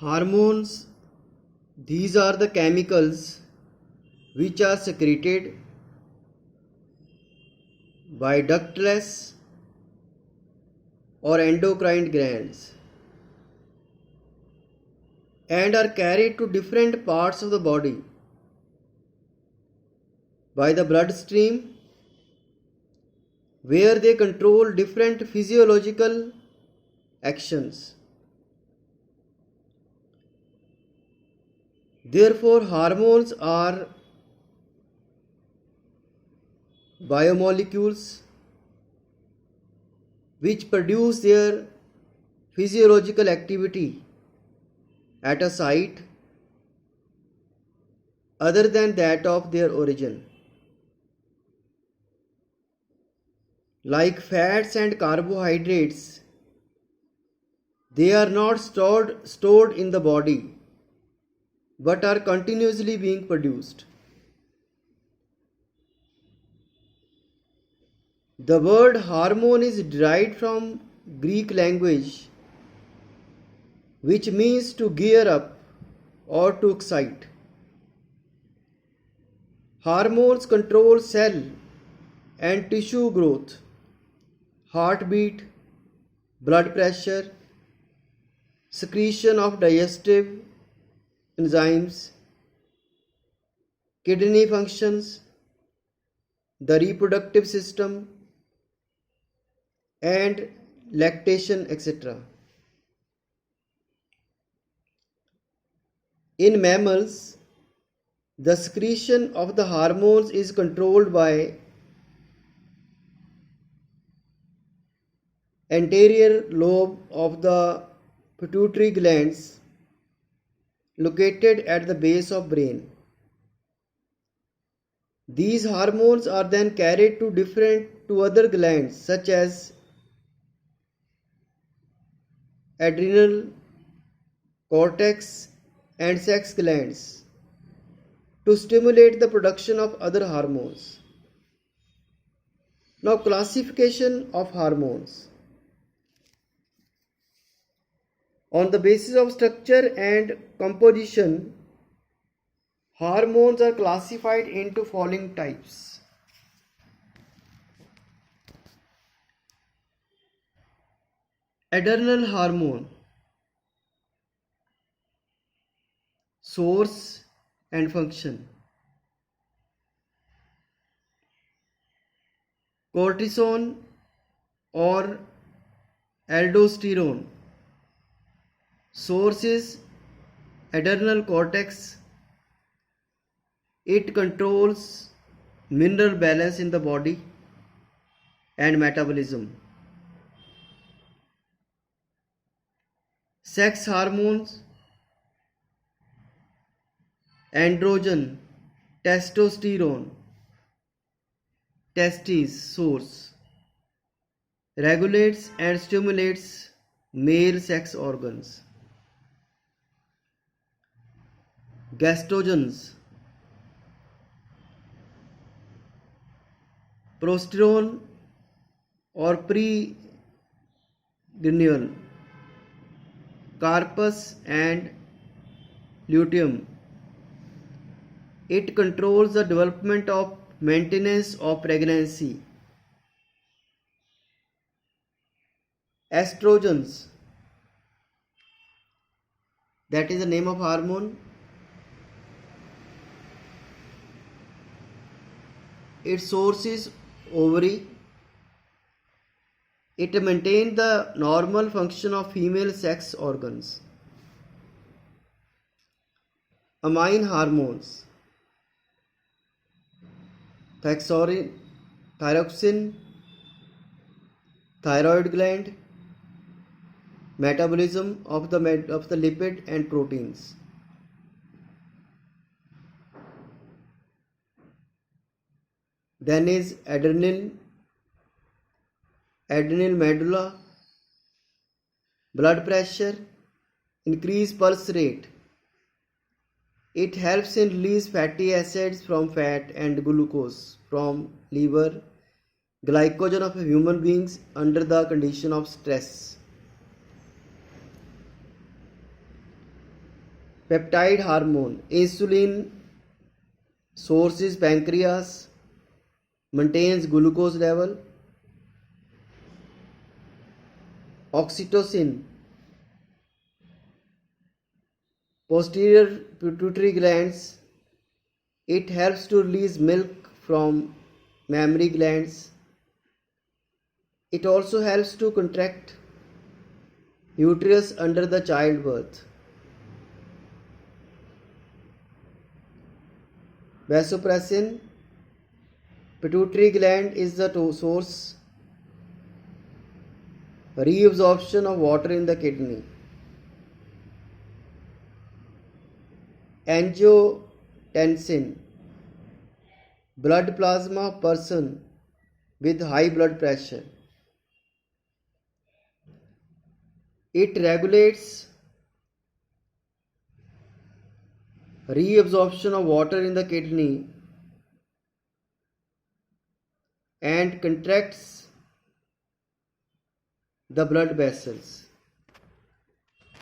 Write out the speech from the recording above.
Hormones, these are the chemicals which are secreted by ductless or endocrine glands and are carried to different parts of the body by the bloodstream, where they control different physiological actions. Therefore, hormones are biomolecules which produce their physiological activity at a site other than that of their origin. Like fats and carbohydrates, they are not stored in the body but are continuously being produced. The word hormone is derived from Greek language, which means to gear up or to excite. Hormones control cell and tissue growth, heartbeat, blood pressure, secretion of digestive enzymes, kidney functions, the reproductive system, and lactation, etc. In mammals, the secretion of the hormones is controlled by anterior lobe of the pituitary glands located at the base of brain. These hormones are then carried to other glands such as adrenal, cortex and sex glands to stimulate the production of other hormones. Now, classification of hormones. On the basis of structure and composition, hormones are classified into following types. Adrenal hormone, source and function. Cortisone or aldosterone, source is adrenal cortex. It controls mineral balance in the body and metabolism. Sex hormones, androgen, testosterone, testes, source, regulates and stimulates male sex organs. Gastrogens, progesterone or pregeneal, corpus and luteum. It controls the development of maintenance of pregnancy. Estrogens, that is the name of hormone. Its source is ovary. It maintains the normal function of female sex organs. Amine hormones, thyroxine, thyroid gland, metabolism of the lipid and proteins. Then is adrenal medulla, blood pressure, increase pulse rate. It helps in release fatty acids from fat and glucose from liver, glycogen of human beings under the condition of stress. peptide hormone. Insulin source is pancreas, maintains glucose level. Oxytocin, posterior pituitary glands. It helps to release milk from mammary glands. It also helps to contract uterus under the childbirth. Vasopressin, pituitary gland is the source. Reabsorption of water in the kidney. Angiotensin, blood plasma of person with high blood pressure. It regulates reabsorption of water in the kidney and contracts the blood vessels.